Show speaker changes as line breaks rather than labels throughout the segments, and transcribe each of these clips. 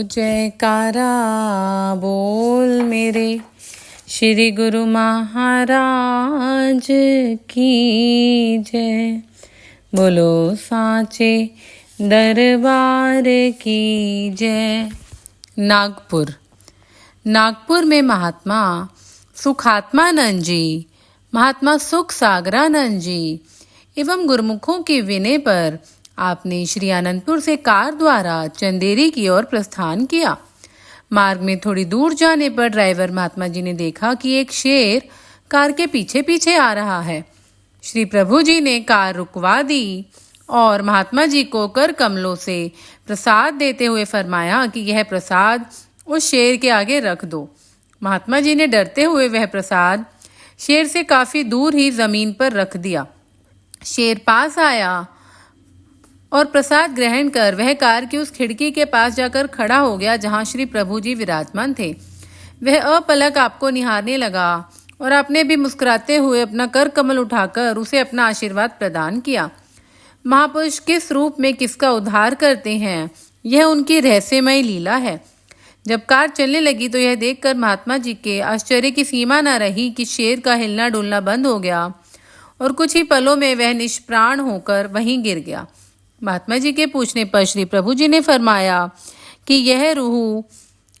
जयकारा बोल मेरे श्री गुरु महाराज की जय। बोलो सांचे दरबार की जय। नागपुर में महात्मा सुखात्मानंद जी, महात्मा सुख सागरानंद जी एवं गुरुमुखों के विनय पर आपने श्री आनंदपुर से कार द्वारा चंदेरी की ओर प्रस्थान किया। मार्ग में थोड़ी दूर जाने पर ड्राइवर महात्मा जी ने देखा कि एक शेर कार के पीछे पीछे आ रहा है। श्री प्रभु जी ने कार रुकवा दी और महात्मा जी को कर कमलों से प्रसाद देते हुए फरमाया कि यह प्रसाद उस शेर के आगे रख दो। महात्मा जी ने डरते हुए वह प्रसाद शेर से काफी दूर ही जमीन पर रख दिया। शेर पास आया और प्रसाद ग्रहण कर वह कार की उस खिड़की के पास जाकर खड़ा हो गया जहां श्री प्रभु जी विराजमान थे। वह अपलक आपको निहारने लगा और आपने भी मुस्कुराते हुए अपना कर कमल उठाकर उसे अपना आशीर्वाद प्रदान किया। महापुरुष किस रूप में किसका उद्धार करते हैं, यह उनकी रहस्यमय लीला है। जब कार चलने लगी तो यह देखकर महात्मा जी के आश्चर्य की सीमा न रही कि शेर का हिलना डुलना बंद हो गया और कुछ ही पलों में वह निष्प्राण होकर वहीं गिर गया। महात्मा जी के पूछने पर श्री प्रभु जी ने फरमाया कि यह रूह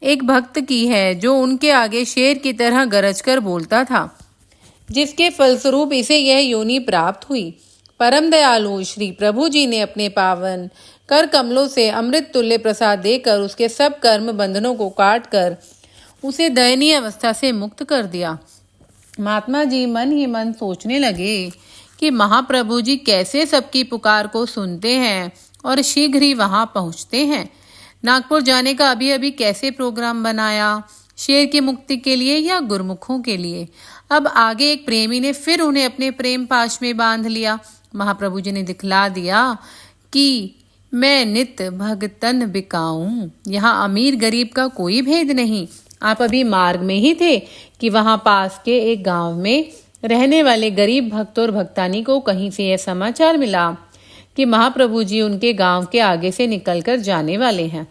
एक भक्त की है जो उनके आगे शेर की तरह गरज कर बोलता था, जिसके फलस्वरूप इसे यह योनि प्राप्त हुई। परम दयालु श्री प्रभु जी ने अपने पावन कर कमलों से अमृत तुल्य प्रसाद देकर उसके सब कर्म बंधनों को काट कर उसे दयनीय अवस्था से मुक्त कर दिया। महात्मा जी मन ही मन सोचने लगे कि महाप्रभु जी कैसे सबकी पुकार को सुनते हैं और शीघ्र ही वहां पहुंचते हैं। नागपुर जाने का अभी अभी कैसे प्रोग्राम बनाया, शेर की मुक्ति के लिए या गुरुमुखों के लिए। अब आगे एक प्रेमी ने फिर उन्हें अपने प्रेम पाश में बांध लिया। महाप्रभु जी ने दिखला दिया कि मैं नित भगतन बिकाऊं, यहाँ अमीर गरीब का कोई भेद नहीं। आप अभी मार्ग में ही थे कि वहां पास के एक गांव में रहने वाले गरीब भक्त और भक्तानी को कहीं से यह समाचार मिला कि महाप्रभु जी उनके गांव के आगे से निकलकर जाने वाले हैं।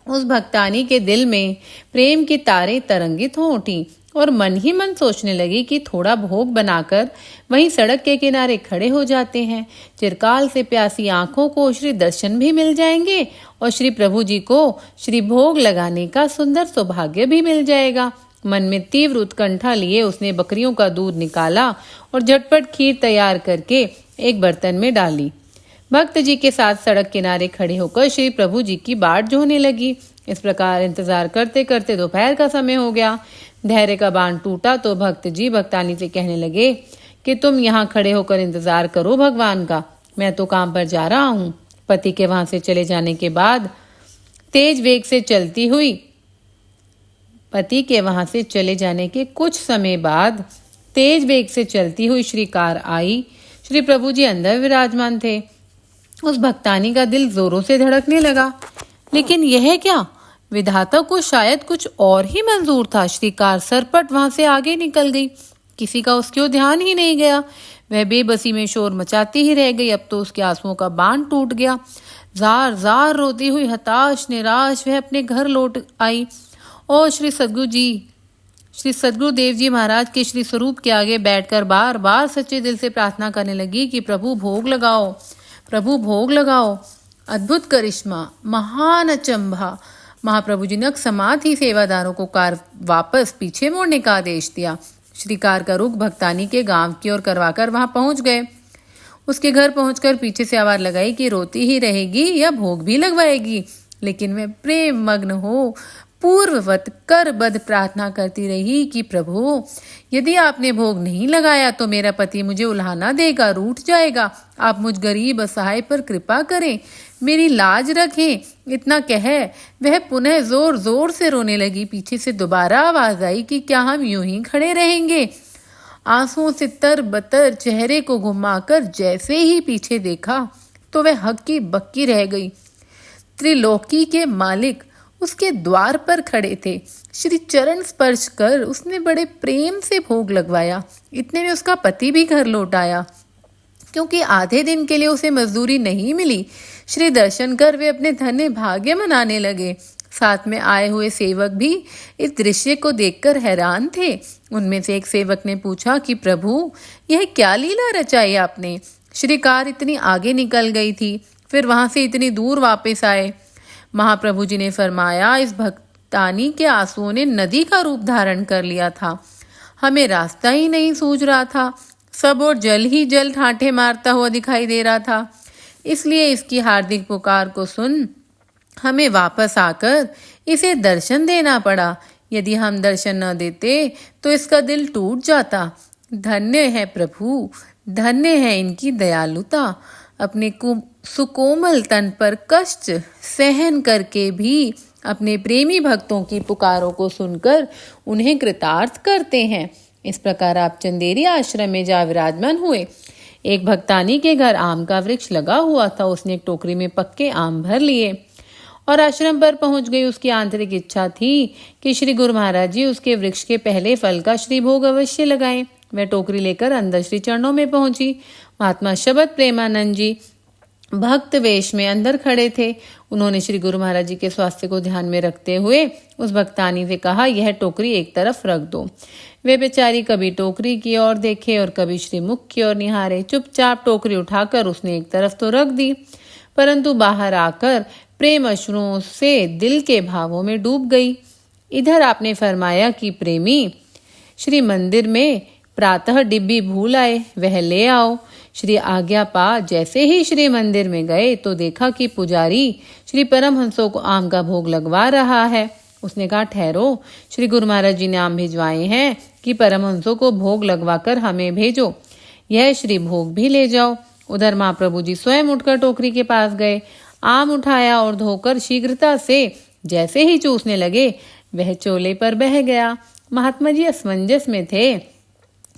उस भक्तानी के दिल में प्रेम की तारें तरंगित हो उठी और मन ही मन सोचने लगी कि थोड़ा भोग बनाकर वहीं सड़क के किनारे खड़े हो जाते हैं। चिरकाल से प्यासी आंखों को श्री दर्शन भी मिल जाएंगे और श्री प्रभु जी को श्री भोग लगाने का सुंदर सौभाग्य भी मिल जाएगा। मन में तीव्र उत्कंठा लिए उसने बकरियों का दूध निकाला और झटपट खीर तैयार करके एक बर्तन में डाली। भक्त जी के साथ सड़क किनारे खड़े होकर श्री प्रभु जी की बाट जोहने लगी। इस प्रकार इंतजार करते करते दोपहर का समय हो गया। धैर्य का बांध टूटा तो भक्त जी भक्तानी से कहने लगे कि तुम यहाँ खड़े होकर इंतजार करो भगवान का, मैं तो काम पर जा रहा हूँ। पति के वहां से चले जाने के बाद तेज वेग से चलती हुई पति के वहां से चले जाने के कुछ समय बाद तेज वेग से चलती हुई श्री कार आई। श्री प्रभु जी अंदर विराजमान थे। उस भक्तानी का दिल जोरों से धड़कने लगा, लेकिन यह क्या, विधाता को शायद कुछ और ही मंजूर था। श्री कार सरपट वहां से आगे निकल गई। किसी का उसकी ओर ध्यान ही नहीं गया। वह बेबसी में शोर मचाती ही रह गई। अब तो उसके आंसुओं का बांध टूट गया। जार जार रोती हुई हताश निराश वह अपने घर लौट आई और श्री सद्गुरुदेव जी महाराज के श्री स्वरूप के आगे बैठकर बार बार सच्चे दिल से प्रार्थना करने लगी कि प्रभु भोग लगाओ, प्रभु भोग लगाओ। अद्भुत करिश्मा, महान अचंभा। महाप्रभु जी ने अकस्मात ही सेवादारों को कार वापस पीछे मोड़ने का आदेश दिया। श्री कार का रुख भक्तानी के गांव की ओर करवाकर वहां पहुंच गए। उसके घर पहुंचकर पीछे से आवाज लगाई कि रोती ही रहेगी या भोग भी लगवाएगी। लेकिन वह प्रेम मग्न हो पूर्ववत करबद्ध प्रार्थना करती रही कि प्रभु यदि आपने भोग नहीं लगाया तो मेरा पति मुझे उल्हाना देगा, रूठ जाएगा। आप मुझ गरीब असहाय पर कृपा करें, मेरी लाज रखें। इतना कह वह पुनः जोर जोर से रोने लगी। पीछे से दोबारा आवाज आई कि क्या हम यूं ही खड़े रहेंगे। आंसुओं से तरबतर चेहरे को घुमाकर जैसे ही पीछे देखा तो वह हक्की बक्की रह गई। त्रिलोकी के मालिक उसके द्वार पर खड़े थे। श्री चरण स्पर्श कर उसने बड़े प्रेम से भोग लगवाया। इतने में उसका पति भी घर लौट आया। क्योंकि आधे दिन के लिए उसे मजदूरी नहीं मिली। श्री दर्शन कर वे अपने धन्य भाग्य मनाने लगे। साथ में आए हुए सेवक भी इस दृश्य को देखकर हैरान थे। उनमें से एक सेवक ने पूछा कि प्रभु, यह क्या लीला रचाई आपने? श्री कार इतनी आगे निकल गई थी, फिर वहां से इतनी दूर वापस आए। महाप्रभु जी ने फरमाया, इस भक्तानी के आंसुओं ने नदी का रूप धारण कर लिया था। हमें रास्ता ही नहीं सूझ रहा था, सब और जल ही जल ठाठे मारता हुआ दिखाई दे रहा था। इसलिए इसकी हार्दिक पुकार को सुन हमें वापस आकर इसे दर्शन देना पड़ा। यदि हम दर्शन न देते तो इसका दिल टूट जाता। धन्य है प्रभु, धन्य है इनकी दयालुता। अपने सुकोमल तन पर कष्ट सहन करके भी अपने प्रेमी भक्तों की पुकारों को सुनकर उन्हें कृतार्थ करते हैं। इस प्रकार आप चंदेरी आश्रम में जा विराजमान हुए। एक भक्तानी के घर आम का वृक्ष लगा हुआ था। उसने एक टोकरी में पक्के आम भर लिए और आश्रम पर पहुंच गई। उसकी आंतरिक इच्छा थी कि श्री गुरु महाराज जी उसके वृक्ष के पहले फल का श्री भोग अवश्य लगाएं। वह टोकरी लेकर अंदर श्री चरणों में पहुंची। महात्मा शबद प्रेमानंद जी भक्त वेश में अंदर खड़े थे। उन्होंने श्री गुरु महाराज जी के स्वास्थ्य को ध्यान में रखते हुए उस भक्तानी से कहा, यह टोकरी एक तरफ रख दो। वे बेचारी कभी टोकरी की ओर देखे और कभी श्री मुख की ओर निहारे। चुपचाप टोकरी उठाकर उसने एक तरफ तो रख दी, परंतु बाहर आकर प्रेम अश्रुओं से दिल के भावों में डूब गई। इधर आपने फरमाया कि प्रेमी, श्री मंदिर में प्रातः डिब्बी भूल आए, वह ले आओ। श्री आज्ञा पा जैसे ही श्री मंदिर में गए तो देखा कि पुजारी श्री परमहंसों को आम का भोग लगवा रहा है। उसने कहा, ठहरो, श्री गुरु महाराज जी ने आम भिजवाए हैं कि परमहंसों को भोग लगवाकर हमें भेजो। यह श्री भोग भी ले जाओ। उधर महाप्रभु जी स्वयं उठकर टोकरी के पास गए, आम उठाया और धोकर शीघ्रता से जैसे ही चूसने लगे वह चोले पर बह गया। महात्मा जी असमंजस में थे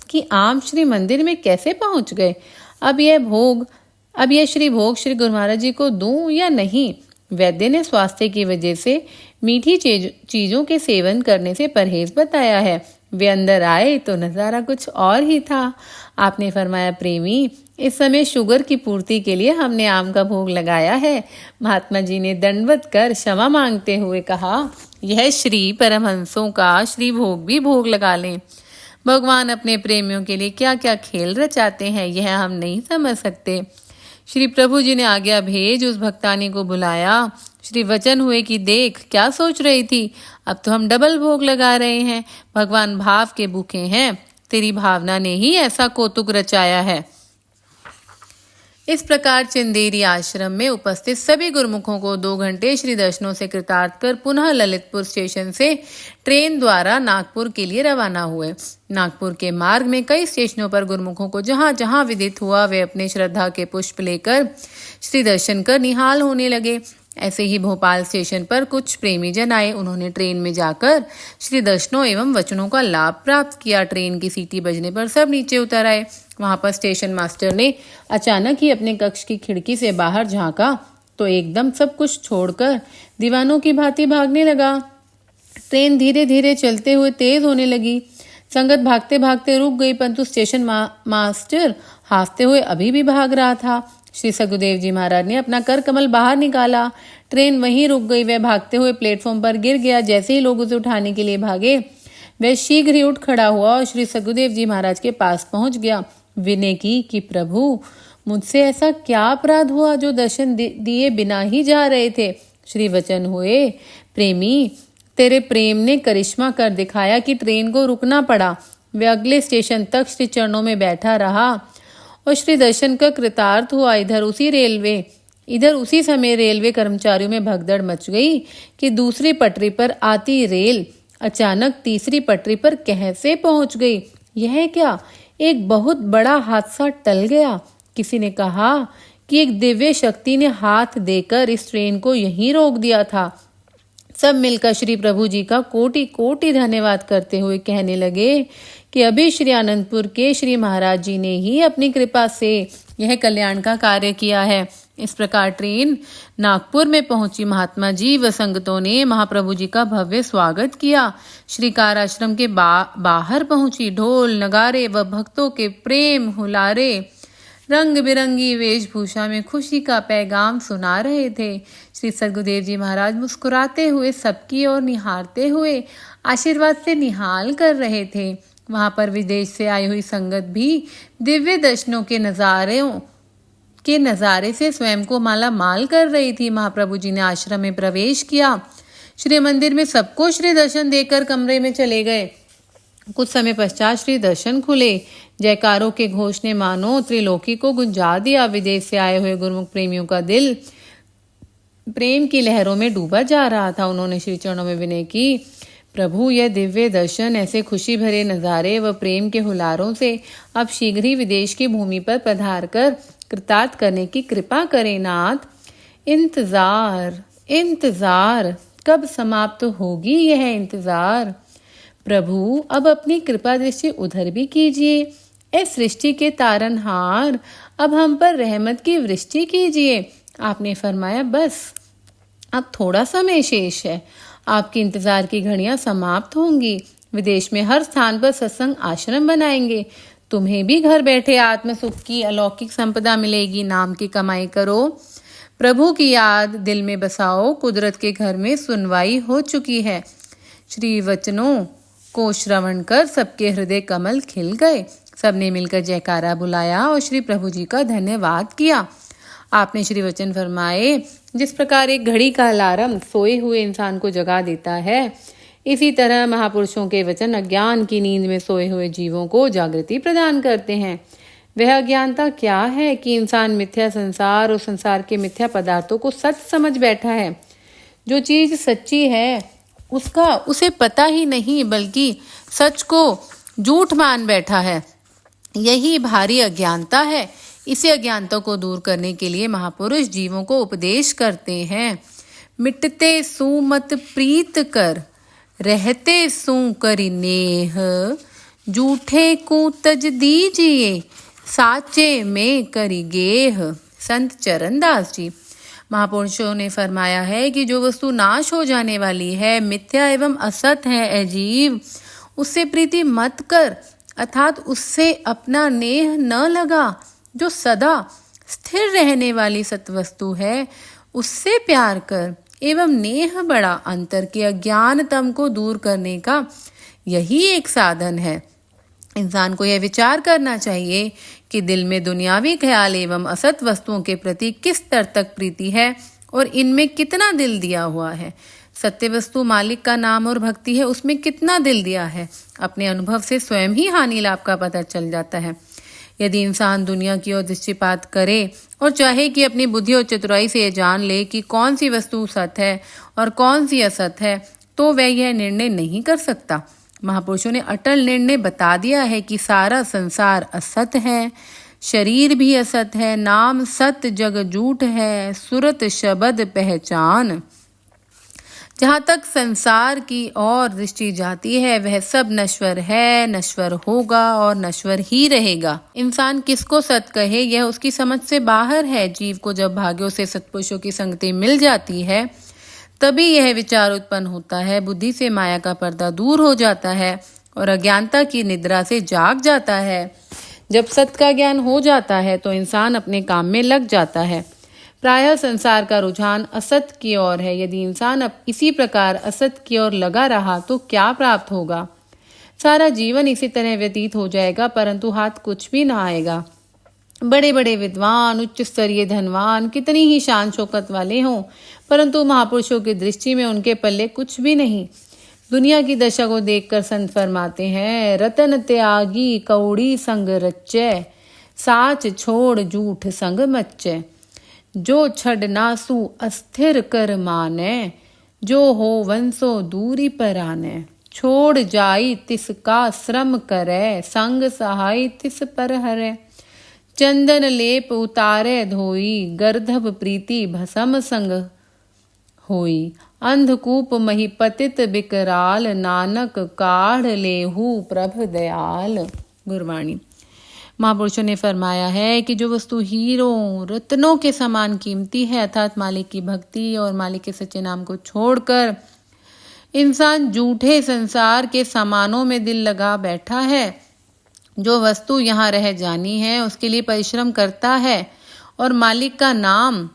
कि आम श्री मंदिर में कैसे पहुंच गए। अब यह श्री भोग श्री गुरु महाराज जी को दूं या नहीं। वैद्य ने स्वास्थ्य की वजह से मीठी चीजों के सेवन करने से परहेज बताया है। वे अंदर आए तो नजारा कुछ और ही था। आपने फरमाया, प्रेमी, इस समय शुगर की पूर्ति के लिए हमने आम का भोग लगाया है। महात्मा जी ने दंडवत कर क्षमा मांगते हुए कहा, यह श्री परमहंसों का श्री भोग भी भोग लगा लें। भगवान अपने प्रेमियों के लिए क्या क्या खेल रचाते हैं, यह हम नहीं समझ सकते। श्री प्रभु जी ने आज्ञा भेज उस भक्तानी को बुलाया। श्री वचन हुए कि देख क्या सोच रही थी, अब तो हम डबल भोग लगा रहे हैं। भगवान भाव के भूखे हैं, तेरी भावना ने ही ऐसा कौतुक रचाया है। इस प्रकार चंदेरी आश्रम में उपस्थित सभी गुरुमुखों को 2 घंटे श्री दर्शनों से कृतार्थ कर पुनः ललितपुर स्टेशन से ट्रेन द्वारा नागपुर के लिए रवाना हुए। नागपुर के मार्ग में कई स्टेशनों पर गुरुमुखों को जहां जहां विदित हुआ वे अपने श्रद्धा के पुष्प लेकर श्री दर्शन कर निहाल होने लगे। ऐसे ही भोपाल स्टेशन पर कुछ प्रेमी जन आए। उन्होंने ट्रेन में जाकर श्री दर्शनों एवं वचनों का लाभ प्राप्त किया। ट्रेन की सीटी बजने पर सब नीचे उतर आए। वहां पर स्टेशन मास्टर ने अचानक ही अपने कक्ष की खिड़की से बाहर झांका तो एकदम सब कुछ छोड़कर दीवानों की भांति भागने लगा। ट्रेन धीरे धीरे चलते हुए तेज होने लगी। संगत भागते भागते रुक गई, परंतु स्टेशन मास्टर हाफते हुए अभी भी भाग रहा था। श्री सगुदेव जी महाराज ने अपना कर कमल बाहर निकाला। ट्रेन वहीं रुक गई। वह भागते हुए प्लेटफॉर्म पर गिर गया। जैसे ही लोग उसे उठाने के लिए भागे वह शीघ्र ही उठ खड़ा हुआ और श्री सगुदेव जी महाराज के पास पहुंच गया। विनय की कि प्रभु, मुझसे ऐसा क्या अपराध हुआ जो दर्शन दिए बिना ही जा रहे थे। श्री वचन हुए, प्रेमी, तेरे प्रेम ने करिश्मा कर दिखाया कि ट्रेन को रुकना पड़ा। वह अगले स्टेशन तक श्री चरणों में बैठा रहा और श्री दर्शन का कृतार्थ हुआ। इधर उसी समय रेलवे कर्मचारियों में भगदड़ मच गई कि दूसरी पटरी पर आती रेल अचानक तीसरी पटरी पर कैसे पहुंच गई। यह क्या, एक बहुत बड़ा हादसा टल गया। किसी ने कहा कि एक दिव्य शक्ति ने हाथ देकर इस ट्रेन को यहीं रोक दिया था। सब मिलकर श्री प्रभु जी का कोटि कोटि धन्यवाद करते हुए कहने लगे कि अभी श्री आनंदपुर के श्री महाराज जी ने ही अपनी कृपा से यह कल्याण का कार्य किया है। इस प्रकार ट्रेन नागपुर में पहुंची। महात्मा जी व संगतों ने महाप्रभु जी का भव्य स्वागत किया। श्री कार आश्रम के बाहर पहुंची। ढोल नगारे व भक्तों के प्रेम हुलारे रंग बिरंगी वेशभूषा में खुशी का पैगाम सुना रहे थे। श्री सद्गुरुदेव जी महाराज मुस्कुराते हुए सबकी ओर निहारते हुए आशीर्वाद से निहाल कर रहे थे। वहां पर विदेश से आई हुई संगत भी दिव्य दर्शनों के नजारे से स्वयं को माला माल कर रही थी। महाप्रभु जी ने आश्रम में प्रवेश किया। श्री मंदिर में सबको श्री दर्शन देकर कमरे में चले गए। कुछ समय पश्चात श्री दर्शन खुले। जयकारों के घोष ने मानो त्रिलोकी को गुंजा दिया। विदेश से आए हुए गुरुमुख प्रेमियों का दिल प्रेम की लहरों में डूबा जा रहा था। उन्होंने श्री चरणों में विनय की, प्रभु यह दिव्य दर्शन, ऐसे खुशी भरे नजारे व प्रेम के हुलारों से अब शीघ्र ही विदेश की भूमि पर पधार कर कृतार्थ करने की कृपा करें नाथ। इंतजार कब समाप्त होगी यह इंतजार। प्रभु अब अपनी कृपा दृष्टि उधर भी कीजिए। ए सृष्टि के तारनहार, अब हम पर रहमत की वृष्टि कीजिए। आपने फरमाया, बस अब थोड़ा समय शेष है, आपकी इंतजार की घड़ियां समाप्त होंगी। विदेश में हर स्थान पर सत्संग आश्रम बनाएंगे। तुम्हें भी घर बैठे आत्म सुख की अलौकिक संपदा मिलेगी। नाम की कमाई करो, प्रभु की याद दिल में बसाओ। कुदरत के घर में सुनवाई हो चुकी है। श्री वचनों को श्रवण कर सबके हृदय कमल खिल गए। सबने मिलकर जयकारा बुलाया और श्री प्रभु जी का धन्यवाद किया। आपने श्री वचन फरमाए, जिस प्रकार एक घड़ी का अलार्म सोए हुए इंसान को जगा देता है, इसी तरह महापुरुषों के वचन अज्ञान की नींद में सोए हुए जीवों को जागृति प्रदान करते हैं। वह अज्ञानता क्या है कि इंसान मिथ्या संसार और संसार के मिथ्या पदार्थों को सच समझ बैठा है। जो चीज सच्ची है उसे पता ही नहीं, बल्कि सच को झूठ मान बैठा है। यही भारी अज्ञानता है। इसी अज्ञानता को दूर करने के लिए महापुरुष जीवों को उपदेश करते हैं। मिटते सुमत प्रीत कर, रहते सू करि नेह। झूठे को तज दीजिए, साचे में करि गेह। संत चरणदास जी महापुरुषों ने फरमाया है कि जो वस्तु नाश हो जाने वाली है, मिथ्या एवं असत है, अजीब, उससे प्रीति मत कर, अर्थात उससे अपना नेह न लगा। जो सदा स्थिर रहने वाली सत्वस्तु है, उससे प्यार कर एवं नेह बड़ा। अंतर के अज्ञानतम को दूर करने का यही एक साधन है। इंसान को यह विचार करना चाहिए कि दिल में दुनियावी ख्याल एवं असत वस्तुओं के प्रति किस स्तर तक प्रीति है और इनमें कितना दिल दिया हुआ है। सत्य वस्तु मालिक का नाम और भक्ति है, उसमें कितना दिल दिया है। अपने अनुभव से स्वयं ही हानि लाभ का पता चल जाता है। यदि इंसान दुनिया की ओर दृष्टिपात करे और चाहे कि अपनी बुद्धि और चतुराई से यह जान ले कि कौन सी वस्तु सत है और कौन सी असत है, तो वह यह निर्णय नहीं कर सकता। महापुरुषों ने अटल निर्णय बता दिया है कि सारा संसार असत है, शरीर भी असत है, नाम सत जग झूठ है, सुरत शब्द पहचान। जहाँ तक संसार की ओर दृष्टि जाती है, वह सब नश्वर है, नश्वर होगा और नश्वर ही रहेगा। इंसान किसको सत कहे, यह उसकी समझ से बाहर है। जीव को जब भाग्यों से सत्पुरुषों की संगति मिल जाती है, तभी यह विचार उत्पन्न होता है। बुद्धि से माया का पर्दा दूर हो जाता है और अज्ञानता की निद्रा से जाग जाता है। जब सत्य का ज्ञान हो जाता है तो इंसान अपने काम में लग जाता है। प्रायः संसार का रुझान असत की ओर है। यदि इंसान अब इसी प्रकार असत की ओर लगा रहा तो क्या प्राप्त होगा? सारा जीवन इसी तरह व्यतीत हो जाएगा, परंतु हाथ कुछ भी ना आएगा। बड़े बड़े विद्वान, उच्च स्तरीय धनवान, कितनी ही शान शौकत वाले हों, परंतु महापुरुषों की दृष्टि में उनके पल्ले कुछ भी नहीं। दुनिया की दशा को देखकर संत फरमाते हैं, रतन त्यागी कौड़ी संग रच्चे, साच छोड़ झूठ संग मच्चे। जो छड़ नासु अस्थिर कर माने, जो हो वंशो दूरी पर आने। छोड़ जाई तिसका श्रम करे, संग सहाय तिस पर हरे। चंदन लेप उतारे धोई, गर्धभ प्रीति भसम संग होई। अंधकूप मही पतित बिकराल, नानक काढ़ लेहू प्रभ दयाल। गुरबाणी। महापुरुषों ने फरमाया है कि जो वस्तु हीरों रत्नों के समान कीमती है, अर्थात मालिक की भक्ति और मालिक के सच्चे नाम को छोड़कर इंसान झूठे संसार के सामानों में दिल लगा बैठा है, जो वस्तु यहाँ रह जानी है उसके लिए परिश्रम करता है और मालिक का नाम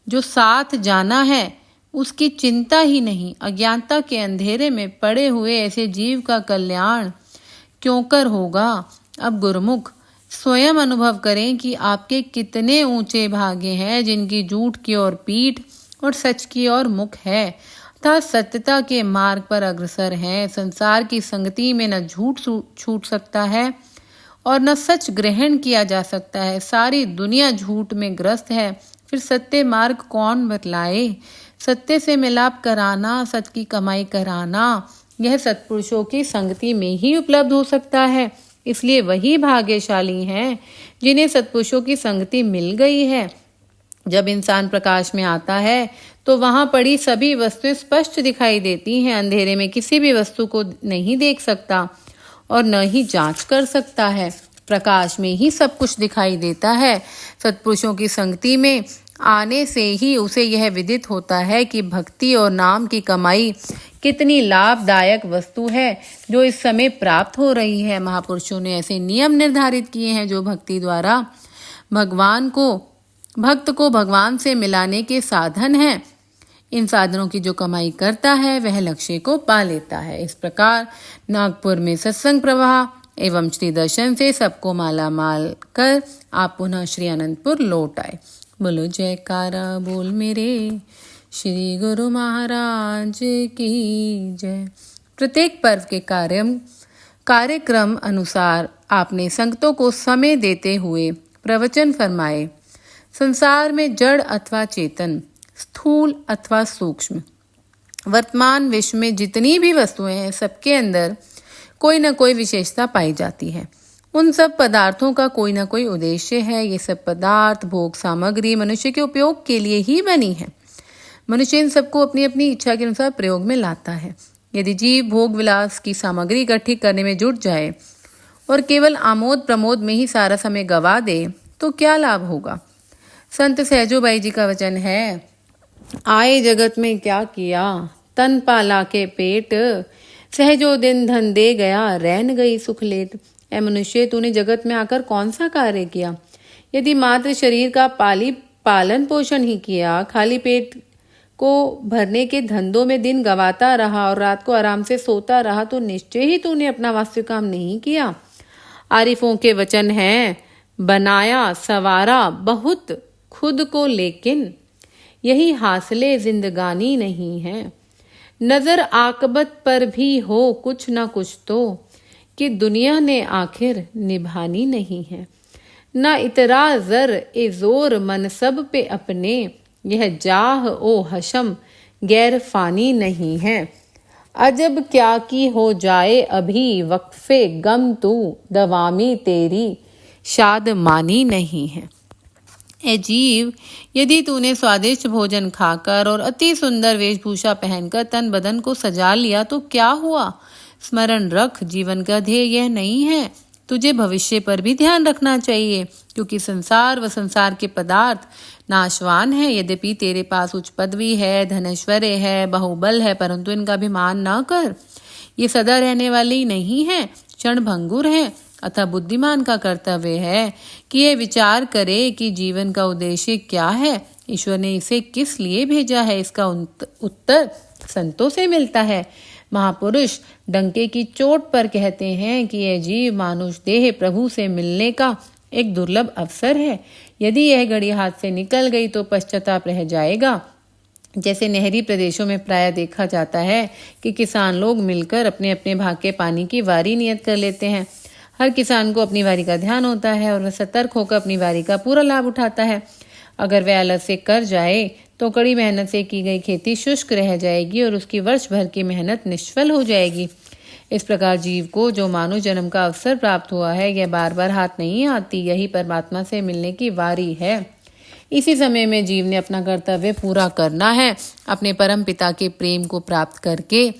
जो साथ जाना है उसकी चिंता ही नहीं, अज्ञानता के अंधेरे में पड़े हुए ऐसे जीव का कल्याण क्यों कर होगा। अब गुरुमुख स्वयं अनुभव करें कि आपके कितने ऊंचे भाग्य हैं जिनकी झूठ की ओर पीठ और सच की ओर मुख है, अर्थात सत्यता के मार्ग पर अग्रसर है। संसार की संगति में न झूठ छूट सकता है और न सच ग्रहण किया जा सकता है। सारी दुनिया झूठ में ग्रस्त है, फिर सत्य मार्ग कौन बतलाए। सत्य से मिलाप कराना, सच की कमाई कराना, यह सत्पुरुषों की संगति में ही उपलब्ध हो सकता है। इसलिए वही भाग्यशाली हैं जिन्हें सत्पुरुषों की संगति मिल गई है। जब इंसान प्रकाश में आता है तो वहां पड़ी सभी वस्तुएं स्पष्ट दिखाई देती हैं। अंधेरे में किसी भी वस्तु को नहीं देख सकता और न ही जांच कर सकता है। प्रकाश में ही सब कुछ दिखाई देता है। सत्पुरुषों की संगति में आने से ही उसे यह विदित होता है कि भक्ति और नाम की कमाई कितनी लाभदायक वस्तु है जो इस समय प्राप्त हो रही है। महापुरुषों ने ऐसे नियम निर्धारित किए हैं जो भक्ति द्वारा भक्त को भगवान से मिलाने के साधन हैं। इन साधनों की जो कमाई करता है वह लक्ष्य को पा लेता है। इस प्रकार नागपुर में सत्संग प्रवाह एवं श्री दर्शन से सबको माला माल कर आप पुनः श्री अनंतपुर लौट आए। बोलो जयकारा बोल मेरे श्री गुरु महाराज की जय। प्रत्येक पर्व के कार्यक्रम अनुसार आपने संगतों को समय देते हुए प्रवचन फरमाए। संसार में जड़ अथवा चेतन, स्थूल अथवा सूक्ष्म, वर्तमान विश्व में जितनी भी वस्तुएं हैं सबके अंदर कोई न कोई विशेषता पाई जाती है। उन सब पदार्थों का कोई न कोई उद्देश्य है। ये सब पदार्थ भोग सामग्री मनुष्य के उपयोग के लिए ही बनी है। मनुष्य इन सबको अपनी अपनी इच्छा के अनुसार प्रयोग में लाता है। यदि जीव भोग विलास की सामग्री इकट्ठी करने में जुट जाए और केवल आमोद प्रमोद में ही सारा समय गवा दे तो क्या लाभ होगा। संत सहजोबाई जी का वचन है, आए जगत में क्या किया, तन पाला के पेट, सहजो दिन धन दे गया, रैन गई सुख लेट। ऐ मनुष्य, तूने जगत में आकर कौन सा कार्य किया। यदि मात्र शरीर का पालन पोषण ही किया, खाली पेट को भरने के धंधों में दिन गवाता रहा और रात को आराम से सोता रहा तो निश्चय ही तूने अपना वास्तविक काम नहीं किया। आरिफों के वचन हैं, बनाया सवारा बहुत खुद को, लेकिन यही हासिले जिंदगानी नहीं है। नजर आकबत पर भी हो कुछ न कुछ तो, कि दुनिया ने आखिर निभानी नहीं है। न इतरा जर ए जोर मन सब पे अपने, यह जाह ओ हशम गैर फानी नहीं है। अजब क्या की हो जाए अभी वक्फे गम तू, दवामी तेरी शाद मानी नहीं है। ए जीव, यदि तूने स्वादिष्ट भोजन खाकर और अति सुंदर वेशभूषा पहनकर तन बदन को सजा लिया तो क्या हुआ। स्मरण रख, जीवन का ध्येय यह नहीं है। तुझे भविष्य पर भी ध्यान रखना चाहिए, क्योंकि संसार व संसार के पदार्थ नाशवान है। यद्यपि तेरे पास उच्च पदवी है, धनैश्वर्य है, बाहुबल है, परंतु इनका अभिमान न कर। ये सदा रहने वाली नहीं है, क्षण भंगुर है। अतः बुद्धिमान का कर्तव्य है कि यह विचार करे कि जीवन का उद्देश्य क्या है, ईश्वर ने इसे किस लिए भेजा है। इसका उत्तर संतों से मिलता है। महापुरुष डंके की चोट पर कहते हैं कि यह जीव मानुष देह प्रभु से मिलने का एक दुर्लभ अवसर है। यदि यह घड़ी हाथ से निकल गई तो पश्चाताप रह जाएगा। जैसे नहरी प्रदेशों में प्राय देखा जाता है कि किसान लोग मिलकर अपने अपने भाग के पानी की वारी नियत कर लेते हैं। हर किसान को अपनी वारी का ध्यान होता है और वह सतर्क होकर अपनी वारी का पूरा लाभ उठाता है। अगर वह अलग से कर जाए तो कड़ी मेहनत से की गई खेती शुष्क रह जाएगी और उसकी वर्ष भर की मेहनत निष्फल हो जाएगी। इस प्रकार जीव को जो मानव जन्म का अवसर प्राप्त हुआ है, यह बार बार हाथ नहीं आती, यही परमात्मा से मिलने की वारी है। इसी समय में जीव ने अपना कर्तव्य पूरा करना है। अपने परम पिता के प्रेम को प्राप्त करके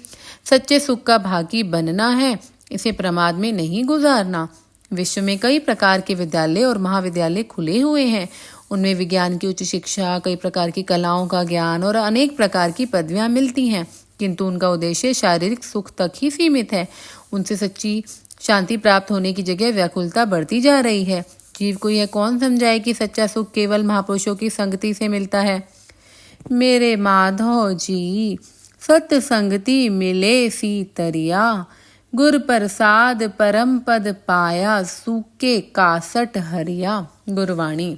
सच्चे सुख का भागी बनना है। इसे प्रमाद में नहीं गुजारना। विश्व में कई प्रकार के विद्यालय और महाविद्यालय खुले हुए हैं। उनमें विज्ञान की उच्च शिक्षा, कई प्रकार की कलाओं का ज्ञान और अनेक प्रकार की पदवियां मिलती हैं, किंतु उनका उद्देश्य शारीरिक सुख तक ही सीमित है। उनसे सच्ची शांति प्राप्त होने की जगह व्याकुलता बढ़ती जा रही है। जीव को यह कौन समझाए कि सच्चा सुख केवल महापुरुषों की संगति से मिलता है। मेरे माधव जी, सत्य संगति मिले सी तरिया, गुर प्रसाद परम पद पाया, सूके कासट हरिया। गुरवाणी।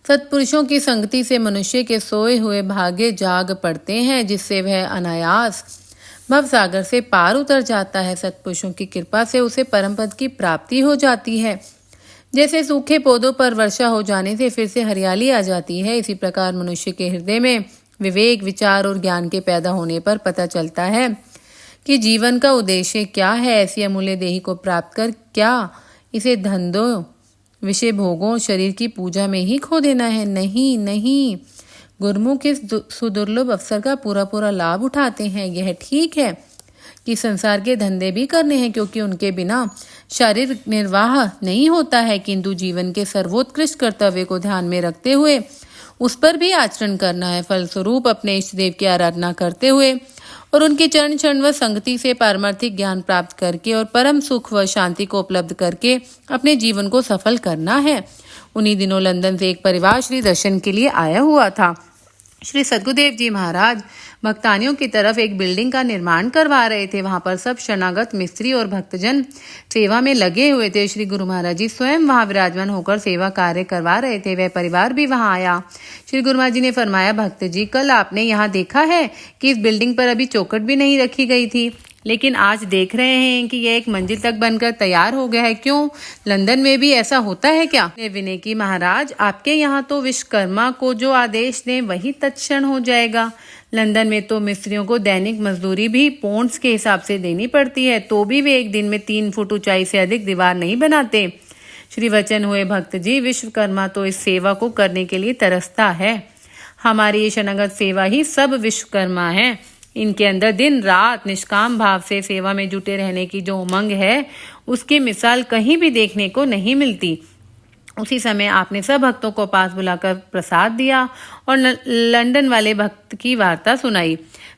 सत्पुरुषों की संगति से मनुष्य के सोए हुए भाग्य जाग पड़ते हैं, जिससे वह अनायास भव सागर से पार उतर जाता है। सत्पुरुषों की कृपा से उसे परम पद की प्राप्ति हो जाती है। जैसे सूखे पौधों पर वर्षा हो जाने से फिर से हरियाली आ जाती है, इसी प्रकार मनुष्य के हृदय में विवेक, विचार और ज्ञान के पैदा होने पर पता चलता है कि जीवन का उद्देश्य क्या है। ऐसी अमूल्य देही को प्राप्त कर क्या इसे धंधों, विषय भोगों, शरीर की पूजा में ही खो देना है? नहीं नहीं, गुरुमुख इस सुदुर्लभ अवसर का पूरा पूरा लाभ उठाते हैं। यह ठीक है कि संसार के धंधे भी करने हैं, क्योंकि उनके बिना शारीरिक निर्वाह नहीं होता है, किंतु जीवन के सर्वोत्कृष्ट कर्तव्य को ध्यान में रखते हुए उस पर भी आचरण करना है। फलस्वरूप अपने इष्ट देव की आराधना करते हुए और उनके चरण चरण व संगति से पारमार्थिक ज्ञान प्राप्त करके और परम सुख व शांति को उपलब्ध करके अपने जीवन को सफल करना है। उन्हीं दिनों लंदन से एक परिवार श्री दर्शन के लिए आया हुआ था। श्री सद्गुरुदेव जी महाराज भक्तानियों की तरफ एक बिल्डिंग का निर्माण करवा रहे थे। वहां पर सब शरणागत मिस्त्री और भक्तजन सेवा में लगे हुए थे। श्री गुरु महाराज जी स्वयं वहां विराजमान होकर सेवा कार्य करवा रहे थे। वह परिवार भी वहां आया। श्री गुरु महाराज जी ने फरमाया, भक्त जी, कल आपने यहाँ देखा है कि इस बिल्डिंग पर अभी चौखट भी नहीं रखी गई थी, लेकिन आज देख रहे हैं कि यह एक मंजिल तक बनकर तैयार हो गया है। क्यों, लंदन में भी ऐसा होता है क्या? विनय की, महाराज, आपके यहाँ तो विश्वकर्मा को जो आदेश दें वही तत्क्षण हो जाएगा। लंदन में तो मिस्त्रियों को दैनिक मजदूरी भी पौंड्स के हिसाब से देनी पड़ती है, तो भी वे एक दिन में 3 फुट ऊंचाई से अधिक दीवार नहीं बनाते। श्री वचन हुए, भक्त जी, विश्वकर्मा तो इस सेवा को करने के लिए तरसता है। हमारी ये शरणागत सेवा ही सब विश्वकर्मा है। इनके अंदर दिन रात निष्काम भाव से सेवा में जुटे रहने की जो उमंग है, उसकी मिसाल कहीं भी देखने को नहीं मिलती। उसी समय आपने सब भक्तों को पास बुलाकर प्रसाद दिया और लंदन वाले भक्त की वार्ता सुनाई।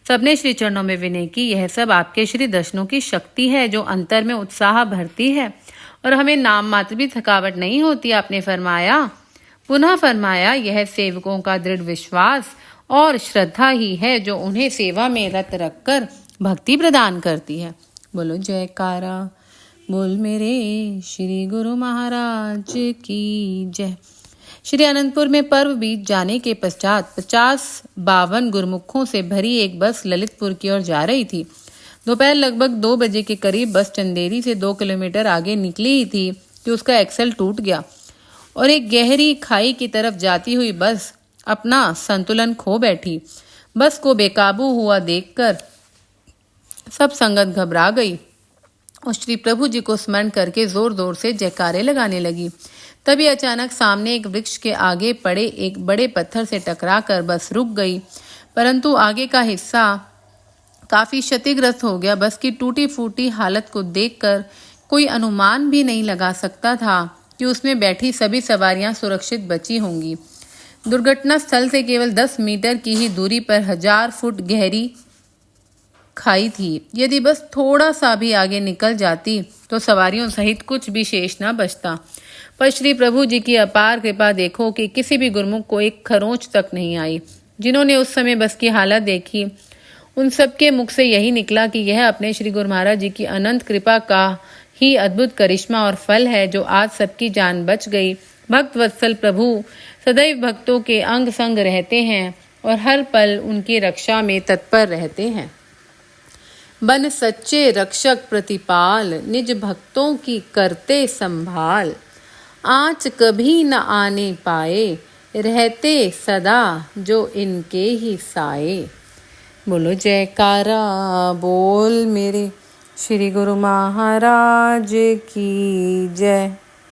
सबने श्री चरणों में विनय की, यह सब आपके श्री दर्शनों की शक्ति है जो अंतर में उत्साह भरती है और हमें नाम मात्र भी थकावट नहीं होती। आपने पुनः फरमाया, यह सेवकों का दृढ़ विश्वास और श्रद्धा ही है जो उन्हें सेवा में रत रखकर भक्ति प्रदान करती है। बोलो जयकारा, बोल मेरे श्री गुरु महाराज की जय। श्री अनंतपुर में पर्व बीत जाने के पश्चात 50-52 गुरुमुखों से भरी एक बस ललितपुर की ओर जा रही थी। दोपहर लगभग 2 बजे के करीब बस चंदेरी से 2 किलोमीटर आगे निकली ही थी कि उसका एक्सल टूट गया और एक गहरी खाई की तरफ जाती हुई बस अपना संतुलन खो बैठी। बस को बेकाबू हुआ देखकर सब संगत घबरा गई और श्री प्रभु जी को स्मरण करके जोर जोर से जयकारे लगाने लगी। तभी अचानक सामने एक वृक्ष के आगे पड़े एक बड़े पत्थर से टकराकर बस रुक गई, परंतु आगे का हिस्सा काफी क्षतिग्रस्त हो गया। बस की टूटी फूटी हालत को देखकर कोई अनुमान भी नहीं लगा सकता था कि उसमें बैठी सभी सवारियां सुरक्षित बची होंगी। दुर्घटना स्थल से केवल 10 मीटर की ही दूरी पर 1000 फुट गहरी खाई थी। यदि बस थोड़ा सा भी आगे निकल जाती तो सवारियों सहित कुछ भी शेष न बचता। पर श्री प्रभु जी की अपार कृपा देखो कि किसी भी गुरुमुख को एक खरोंच तक नहीं आई। जिन्होंने उस समय बस की हालत देखी, उन सबके मुख से यही निकला कि यह अपने श्री गुरु महाराज जी की अनंत कृपा का ही अद्भुत करिश्मा और फल है जो आज सबकी जान बच गई। भक्त वत्सल प्रभु सदैव भक्तों के अंग संग रहते हैं और हर पल उनकी रक्षा में तत्पर रहते हैं। बन सच्चे रक्षक प्रतिपाल, निज भक्तों की करते संभाल। आँच कभी न आने पाए, रहते सदा जो इनके ही साए। बोलो जयकारा, बोल मेरे श्री गुरु महाराज की जय।